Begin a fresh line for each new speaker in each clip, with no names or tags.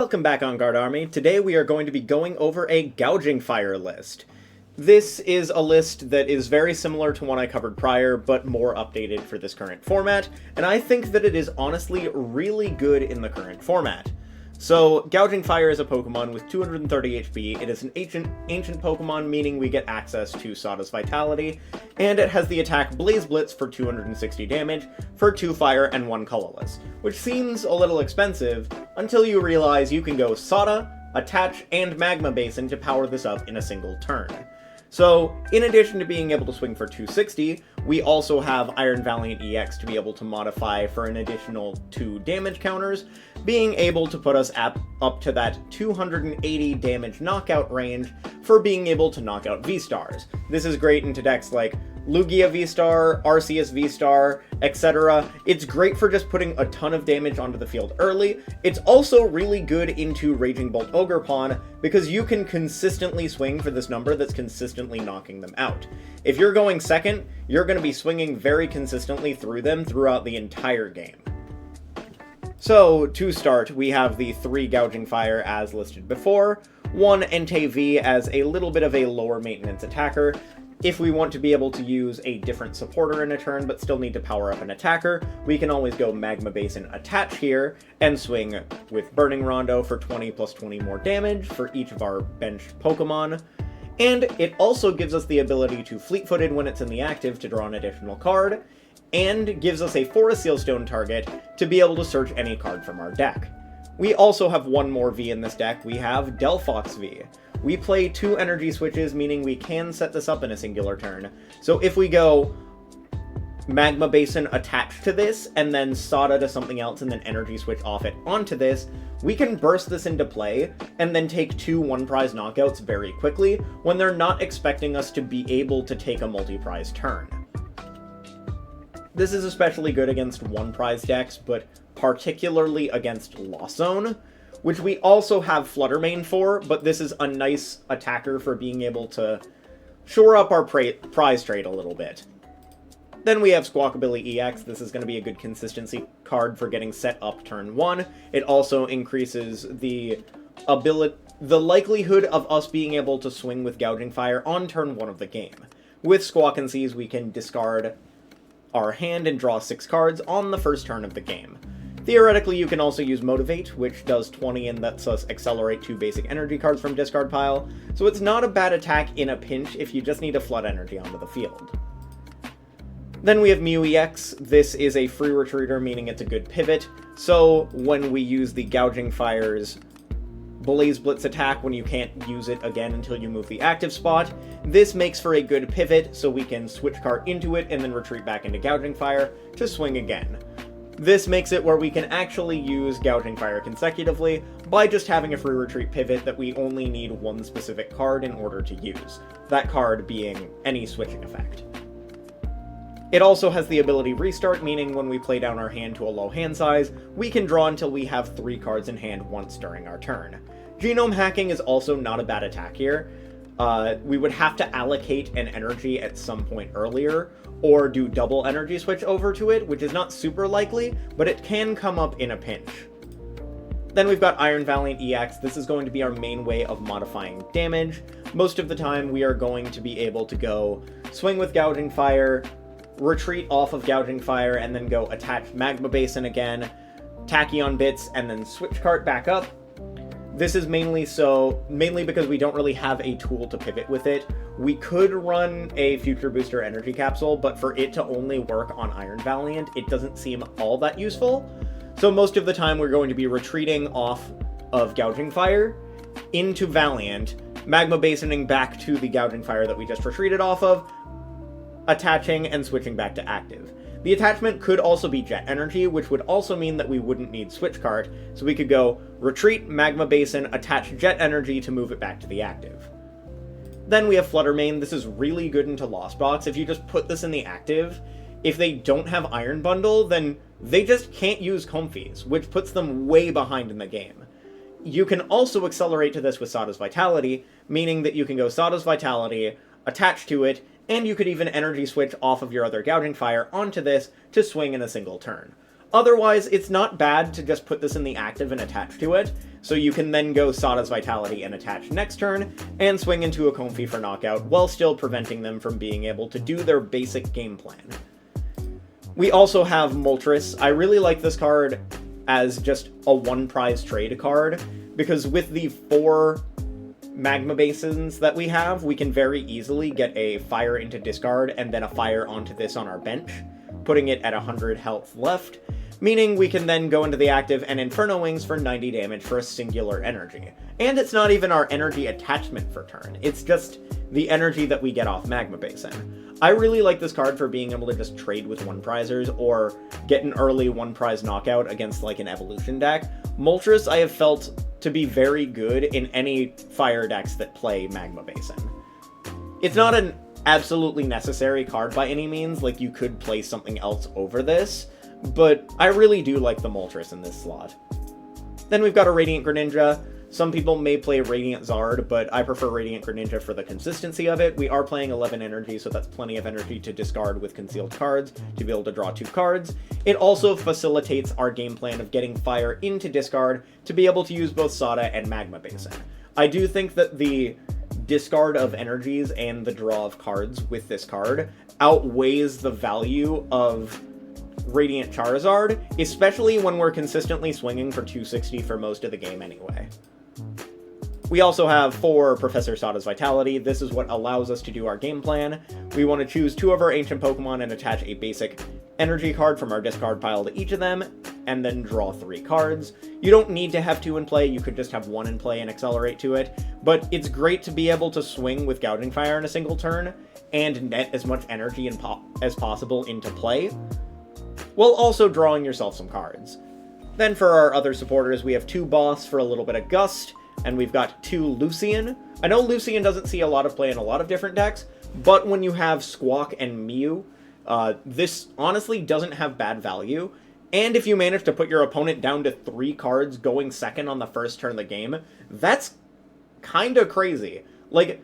Welcome back on Guard Army. Today we are going to be going over a Gouging Fire list. This is a list that is very similar to one I covered prior, but more updated for this current format, and I think that it is honestly really good in the current format. So, Gouging Fire is a Pokemon with 230 HP, it is an ancient Pokemon, meaning we get access to Sada's Vitality, and it has the attack Blaze Blitz for 260 damage, for 2 Fire and 1 Colorless, which seems a little expensive, until you realize you can go Sada, Attach, and Magma Basin to power this up in a single turn. So, in addition to being able to swing for 260, we also have Iron Valiant EX to be able to modify for an additional 2 damage counters, being able to put us up to that 280 damage knockout range for being able to knock out V-Stars. This is great into decks like Lugia Vstar, Arceus Vstar, etc. It's great for just putting a ton of damage onto the field early. It's also really good into Raging Bolt Ogerpon, because you can consistently swing for this number that's consistently knocking them out. If you're going second, you're going to be swinging very consistently through them throughout the entire game. So, to start, we have the 3 Gouging Fire as listed before, 1 Entei V as a little bit of a lower maintenance attacker. If we want to be able to use a different supporter in a turn but still need to power up an attacker, we can always go Magma Basin Attach here and swing with Burning Rondo for 20 plus 20 more damage for each of our benched Pokemon. And it also gives us the ability to Fleet-Footed when it's in the active to draw an additional card, and gives us a Forest Sealstone target to be able to search any card from our deck. We also have one more V in this deck. We have Delphox V. We play 2 energy switches, meaning we can set this up in a singular turn. So if we go Magma Basin attached to this, and then Sada to something else, and then energy switch off it onto this, we can burst this into play, and then take 2 one-prize knockouts very quickly, when they're not expecting us to be able to take a multi-prize turn. This is especially good against one-prize decks, but particularly against Lost Zone, which we also have Flutter Mane for, but this is a nice attacker for being able to shore up our prize trade a little bit. Then we have Squawkabilly EX. This is going to be a good consistency card for getting set up turn 1. It also increases the likelihood of us being able to swing with Gouging Fire on turn 1 of the game. With Squawk and Seize, we can discard our hand and draw 6 cards on the first turn of the game. Theoretically, you can also use Motivate, which does 20 and lets us accelerate 2 basic energy cards from discard pile, so it's not a bad attack in a pinch if you just need to flood energy onto the field. Then we have Mew EX. This is a free retreater, meaning it's a good pivot, so when we use the Gouging Fire's Blaze Blitz attack when you can't use it again until you move the active spot, this makes for a good pivot, so we can Switch Cart into it and then retreat back into Gouging Fire to swing again. This makes it where we can actually use Gouging Fire consecutively by just having a free retreat pivot that we only need 1 specific card in order to use, that card being any switching effect. It also has the ability Restart, meaning when we play down our hand to a low hand size, we can draw until we have 3 cards in hand once during our turn. Genome Hacking is also not a bad attack here. We would have to allocate an energy at some point earlier, or do double energy switch over to it, which is not super likely, but it can come up in a pinch. Then we've got Iron Valiant EX. This is going to be our main way of modifying damage. Most of the time we are going to be able to go swing with Gouging Fire, retreat off of Gouging Fire, and then go attach Magma Basin again, Tachyon Bits, and then Switch Cart back up. This is mainly because we don't really have a tool to pivot with it. We could run a Future Booster Energy Capsule, but for it to only work on Iron Valiant, it doesn't seem all that useful. So most of the time we're going to be retreating off of Gouging Fire into Valiant, Magma Basining back to the Gouging Fire that we just retreated off of, attaching and switching back to active. The attachment could also be Jet Energy, which would also mean that we wouldn't need Switch Cart, so we could go retreat, Magma Basin, attach Jet Energy to move it back to the active. Then we have Flutter Mane. This is really good into Lost Box. If you just put this in the active, if they don't have Iron Bundle, then they just can't use Comfies, which puts them way behind in the game. You can also accelerate to this with Sada's Vitality, meaning that you can go Sada's Vitality, attach to it, and you could even energy switch off of your other Gouging Fire onto this to swing in a single turn. Otherwise, it's not bad to just put this in the active and attach to it. so you can then go Sada's Vitality and attach next turn, and swing into a Comfey for knockout, while still preventing them from being able to do their basic game plan. We also have Moltres. I really like this card as just a one-prize trade card, because with the 4 Magma Basins that we have, we can very easily get a Fire into discard, and then a Fire onto this on our bench, putting it at 100 health left, meaning we can then go into the active and Inferno Wings for 90 damage for a singular energy. And it's not even our energy attachment for turn, it's just the energy that we get off Magma Basin. I really like this card for being able to just trade with one-prizers, or get an early one-prize knockout against like an evolution deck. Moltres I have felt to be very good in any fire decks that play Magma Basin. It's not an absolutely necessary card by any means, like you could play something else over this, but I really do like the Moltres in this slot. Then we've got a Radiant Greninja. Some people may play Radiant Zard, but I prefer Radiant Greninja for the consistency of it. We are playing 11 energy, so that's plenty of energy to discard with concealed cards to be able to draw 2 cards. It also facilitates our game plan of getting Fire into discard to be able to use both Sada and Magma Basin. I do think that the discard of energies and the draw of cards with this card outweighs the value of Radiant Charizard, especially when we're consistently swinging for 260 for most of the game anyway. We also have 4 Professor Sada's Vitality. This is what allows us to do our game plan. We want to choose 2 of our ancient Pokemon and attach a basic energy card from our discard pile to each of them, and then draw 3 cards. You don't need to have 2 in play, you could just have 1 in play and accelerate to it, but it's great to be able to swing with Gouging Fire in a single turn, and net as much energy as possible into play, while also drawing yourself some cards. Then for our other supporters, we have 2 Boss for a little bit of Gust, and we've got 2 Lucian. I know Lucian doesn't see a lot of play in a lot of different decks, but when you have Squawk and Mew, this honestly doesn't have bad value, and if you manage to put your opponent down to 3 cards going second on the first turn of the game, that's kinda crazy. Like,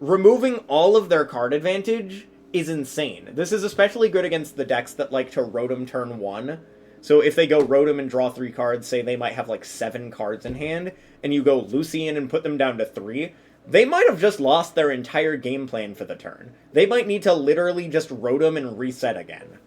removing all of their card advantage is insane. This is especially good against the decks that like to Rotom turn 1. So if they go Rotom and draw 3 cards, say they might have like 7 cards in hand, and you go Lucian and put them down to 3, they might have just lost their entire game plan for the turn. They might need to literally just Rotom and reset again.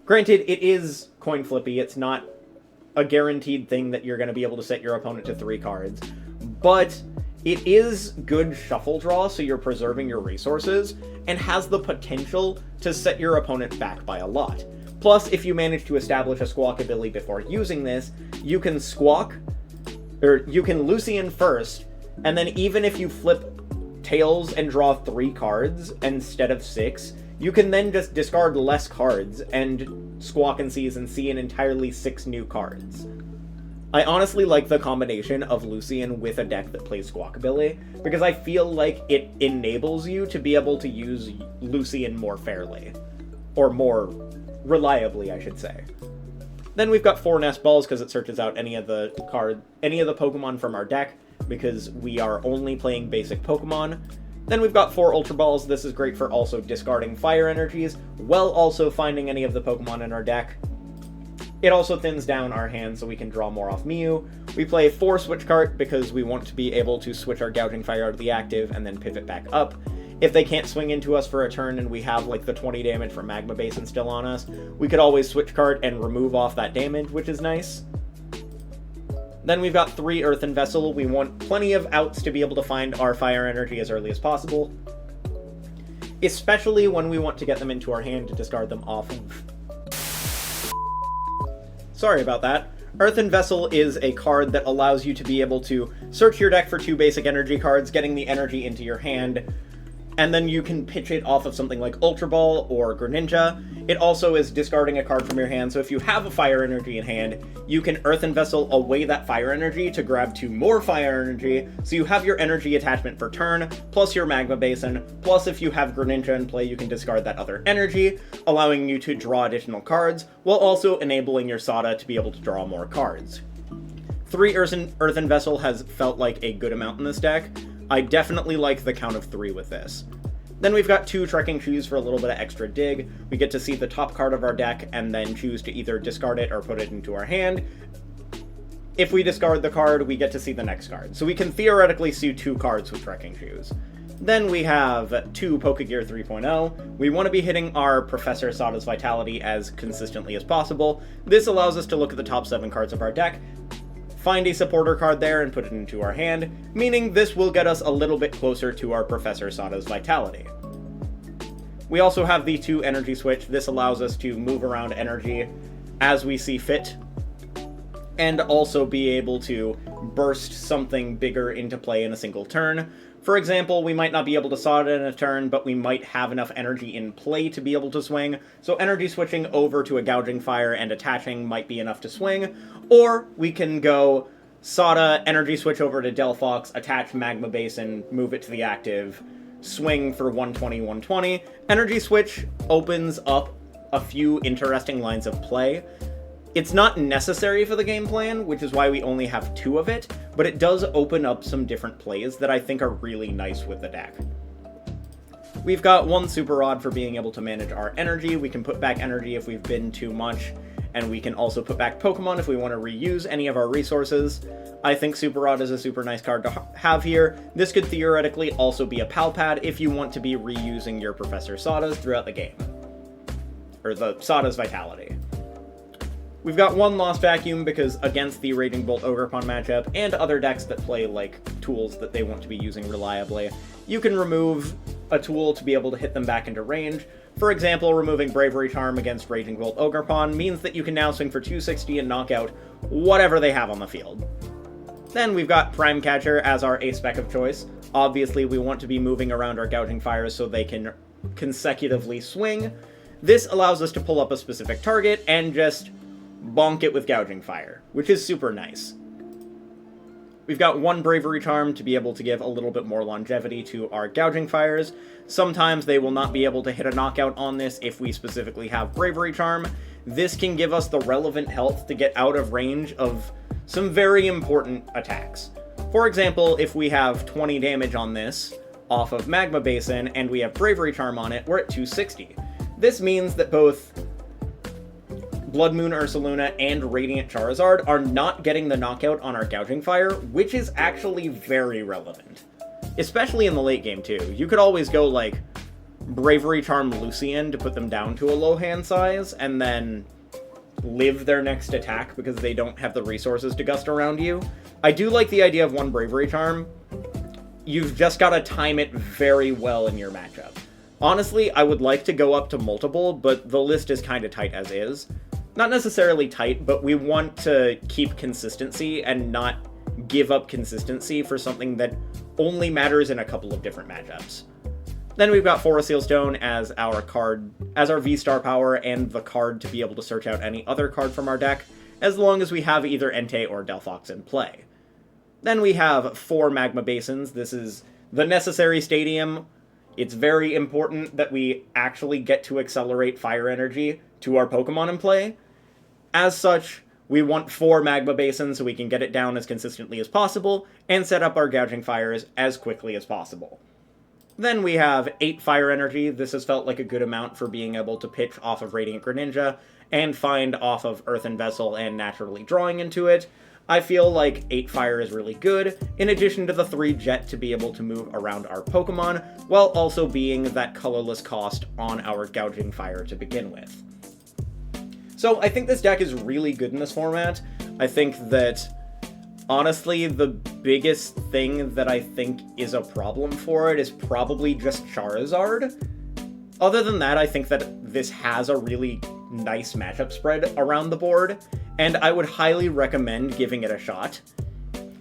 Granted, it is coin flippy, it's not a guaranteed thing that you're going to be able to set your opponent to 3 cards, but it is good shuffle draw, so you're preserving your resources, and has the potential to set your opponent back by a lot. Plus, if you manage to establish a Squawkabilly before using this, you can you can Lucian first, and then even if you flip Tails and draw 3 cards instead of 6, you can then just discard less cards and Squawk and Seize and see an entirely 6 new cards. I honestly like the combination of Lucian with a deck that plays Squawkabilly, because I feel like it enables you to be able to use Lucian more fairly. Or more reliably, I should say. Then we've got 4 Nest Balls, because it searches out any of the Pokemon from our deck, because we are only playing basic Pokemon. Then we've got 4 Ultra Balls. This is great for also discarding fire energies, while also finding any of the Pokemon in our deck. It also thins down our hand so we can draw more off Mew. We play 4 Switch Cart because we want to be able to switch our Gouging Fire out of the active and then pivot back up. If they can't swing into us for a turn and we have like the 20 damage from Magma Basin still on us, we could always Switch Cart and remove off that damage, which is nice. Then we've got 3 Earthen Vessel. We want plenty of outs to be able to find our fire energy as early as possible, especially when we want to get them into our hand to discard them off of. Sorry about that. Earthen Vessel is a card that allows you to be able to search your deck for 2 basic energy cards, getting the energy into your hand, and then you can pitch it off of something like Ultra Ball or Greninja. It also is discarding a card from your hand, so if you have a fire energy in hand, you can Earthen Vessel away that fire energy to grab 2 more fire energy, so you have your energy attachment for turn, plus your Magma Basin, plus if you have Greninja in play, you can discard that other energy, allowing you to draw additional cards, while also enabling your Sada to be able to draw more cards. 3 Earthen Vessel has felt like a good amount in this deck. I definitely like the count of 3 with this. Then we've got 2 Trekking Shoes for a little bit of extra dig. We get to see the top card of our deck and then choose to either discard it or put it into our hand. If we discard the card, we get to see the next card. So we can theoretically see 2 cards with Trekking Shoes. Then we have 2 Pokégear 3.0. We want to be hitting our Professor Sada's Vitality as consistently as possible. This allows us to look at the top 7 cards of our deck, find a supporter card there, and put it into our hand, meaning this will get us a little bit closer to our Professor Sada's Vitality. We also have the 2 Energy Switch. This allows us to move around energy as we see fit, and also be able to burst something bigger into play in a single turn. For example, we might not be able to Sada in a turn, but we might have enough energy in play to be able to swing, so energy switching over to a Gouging Fire and attaching might be enough to swing, or we can go Sada, energy switch over to Delphox, attach Magma Basin, move it to the active, swing for 120, 120. Energy switch opens up a few interesting lines of play. It's not necessary for the game plan, which is why we only have 2 of it, but it does open up some different plays that I think are really nice with the deck. We've got 1 Super Rod for being able to manage our energy. We can put back energy if we've been too much, and we can also put back Pokemon if we want to reuse any of our resources. I think Super Rod is a super nice card to have here. This could theoretically also be a Pal Pad if you want to be reusing your Professor Sadas throughout the game, or the Sada's Vitality. We've got 1 Lost Vacuum because against the Raging Bolt Ogerpon matchup and other decks that play like tools that they want to be using reliably, you can remove a tool to be able to hit them back into range. For example, removing Bravery Charm against Raging Bolt Ogerpon means that you can now swing for 260 and knock out whatever they have on the field. Then we've got Prime Catcher as our A-spec of choice. Obviously, we want to be moving around our Gouging Fires so they can consecutively swing. This allows us to pull up a specific target and just bonk it with Gouging Fire, which is super nice. We've got 1 Bravery Charm to be able to give a little bit more longevity to our Gouging Fires. Sometimes they will not be able to hit a knockout on this if we specifically have Bravery Charm. This can give us the relevant health to get out of range of some very important attacks. For example, if we have 20 damage on this off of Magma Basin and we have Bravery Charm on it, we're at 260. This means that both Blood Moon Ursaluna and Radiant Charizard are not getting the knockout on our Gouging Fire, which is actually very relevant. Especially in the late game, too. You could always go, like, Bravery Charm Lucian to put them down to a low hand size, and then live their next attack because they don't have the resources to gust around you. I do like the idea of 1 Bravery Charm. You've just got to time it very well in your matchup. Honestly, I would like to go up to multiple, but the list is kind of tight as is. Not necessarily tight, but we want to keep consistency and not give up consistency for something that only matters in a couple of different matchups. Then we've got Forest Seal Stone as our card, as our V-Star power, and the card to be able to search out any other card from our deck, as long as we have either Entei or Delphox in play. Then we have 4 Magma Basins. This is the necessary stadium. It's very important that we actually get to accelerate fire energy to our Pokemon in play. As such, we want 4 Magma Basins so we can get it down as consistently as possible and set up our Gouging Fires as quickly as possible. Then we have 8 Fire Energy. This has felt like a good amount for being able to pitch off of Radiant Greninja and find off of Earthen Vessel and naturally drawing into it. I feel like 8 Fire is really good, in addition to the 3 Jet to be able to move around our Pokemon, while also being that colorless cost on our Gouging Fire to begin with. So I think this deck is really good in this format. I think that, honestly, the biggest thing that I think is a problem for it is probably just Charizard. Other than that, I think that this has a really nice matchup spread around the board, and I would highly recommend giving it a shot.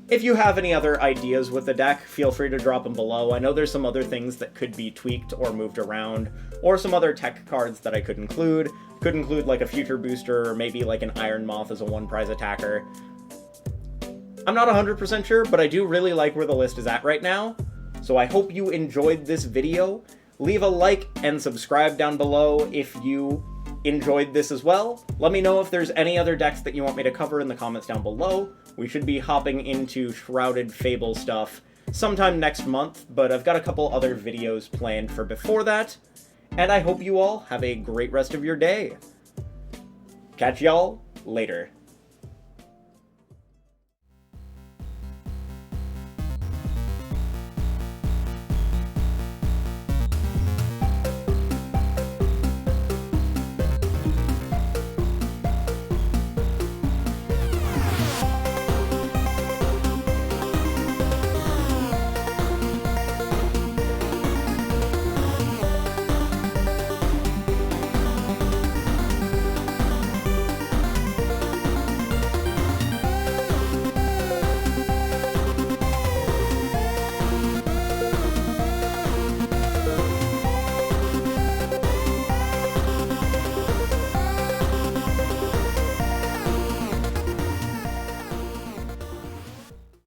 If you have any other ideas with the deck, feel free to drop them below. I know there's some other things that could be tweaked or moved around, or some other tech cards that I could include. Could include like a future booster, or maybe like an Iron Moth as a 1-prize attacker. I'm not 100% sure, but I do really like where the list is at right now. So I hope you enjoyed this video. Leave a like and subscribe down below if you enjoyed this as well. Let me know if there's any other decks that you want me to cover in the comments down below. We should be hopping into Shrouded Fable stuff sometime next month, but I've got a couple other videos planned for before that. And I hope you all have a great rest of your day. Catch y'all later.